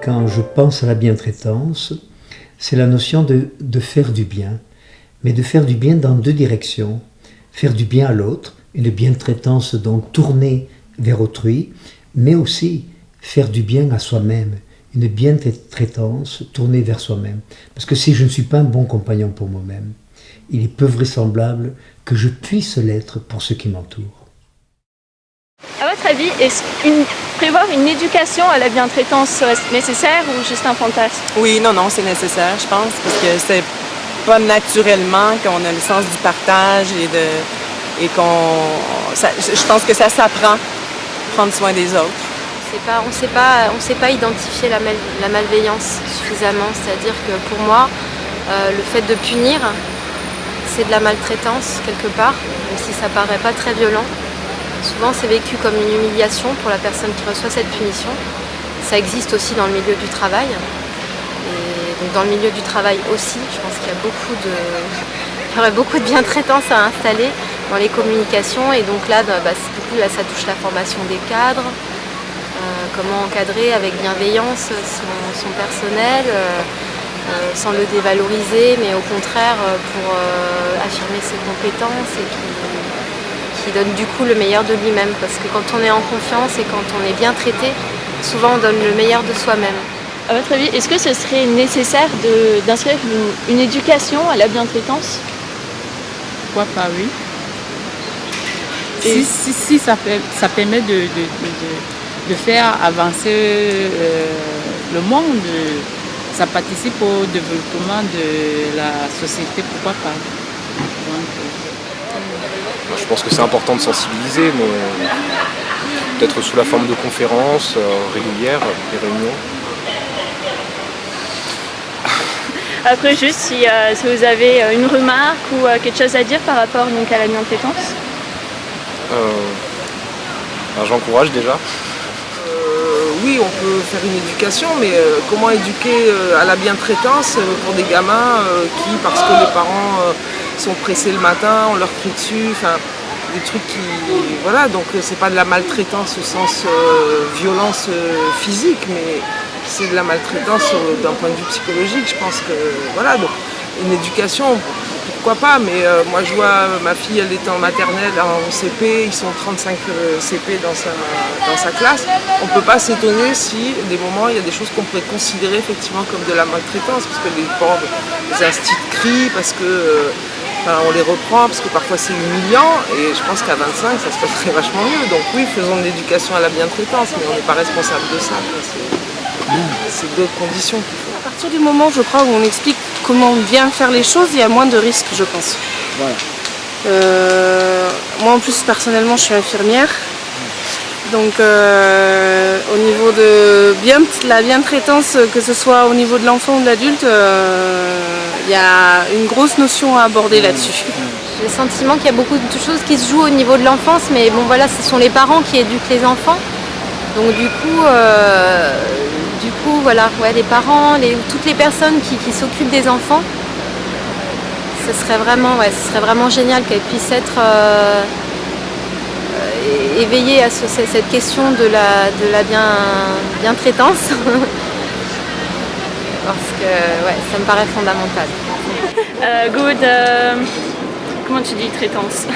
quand je pense à la bientraitance, c'est la notion de faire du bien, mais de faire du bien dans deux directions. Faire du bien à l'autre, une bientraitance donc tournée vers autrui, mais aussi faire du bien à soi-même, une bientraitance tournée vers soi-même. Parce que si je ne suis pas un bon compagnon pour moi-même, il est peu vraisemblable que je puisse l'être pour ceux qui m'entourent. À votre avis, est-ce prévoir une éducation à la bientraitance nécessaire ou juste un fantasme? Oui, non, c'est nécessaire, je pense, parce que c'est pas naturellement qu'on a le sens du partage je pense que ça s'apprend, prendre soin des autres. On sait pas identifier la malveillance suffisamment. C'est-à-dire que pour moi, le fait de punir, c'est de la maltraitance quelque part, même si ça paraît pas très violent. Souvent, c'est vécu comme une humiliation pour la personne qui reçoit cette punition. Ça existe aussi dans le milieu du travail. Et donc dans le milieu du travail aussi, je pense qu'il y aurait beaucoup de bientraitance à installer dans les communications. Et donc là, ça touche la formation des cadres. Comment encadrer avec bienveillance son personnel, sans le dévaloriser, mais au contraire pour affirmer ses compétences et qui donne du coup le meilleur de lui-même. Parce que quand on est en confiance et quand on est bien traité, souvent on donne le meilleur de soi-même. À votre avis, est-ce que ce serait nécessaire d'inscrire une éducation à la bientraitance? Pourquoi pas, oui. Si ça permet de faire avancer le monde, ça participe au développement de la société, pourquoi pas. Je pense que c'est important de sensibiliser, mais peut-être sous la forme de conférences régulières, des réunions. Après, juste si vous avez une remarque ou quelque chose à dire par rapport donc, à la bientraitance. J'encourage déjà. Oui, on peut faire une éducation, mais comment éduquer à la bientraitance pour des gamins qui, parce que les parents sont pressés le matin, on leur crie dessus, des trucs qui... Voilà, donc c'est pas de la maltraitance au sens violence physique, mais c'est de la maltraitance d'un point de vue psychologique. Je pense que, voilà, donc une éducation, pourquoi pas, mais moi je vois ma fille, elle était en maternelle, en CP, ils sont 35 CP dans sa classe. On ne peut pas s'étonner si, des moments, il y a des choses qu'on pourrait considérer effectivement comme de la maltraitance, parce que les pauvres, les instituts crient, parce que on les reprend, parce que parfois c'est humiliant, et je pense qu'à 25, ça se passerait vachement mieux. Donc oui, faisons de l'éducation à la bientraitance, mais on n'est pas responsable de ça. C'est d'autres conditions qu'il faut. À partir du moment, je crois, où on explique comment bien faire les choses, il y a moins de risques, je pense. Voilà. Moi, en plus, personnellement, je suis infirmière. Donc, au niveau de la bientraitance, que ce soit au niveau de l'enfant ou de l'adulte, il y a une grosse notion à aborder là-dessus. J'ai le sentiment qu'il y a beaucoup de choses qui se jouent au niveau de l'enfance, mais bon, voilà, ce sont les parents qui éduquent les enfants. Donc, du coup, voilà, ouais, les parents, toutes les personnes qui s'occupent des enfants, ce serait vraiment génial qu'elles puissent être éveillées à cette question de la bientraitance. Parce que ça me paraît fondamental. Comment tu dis traitance?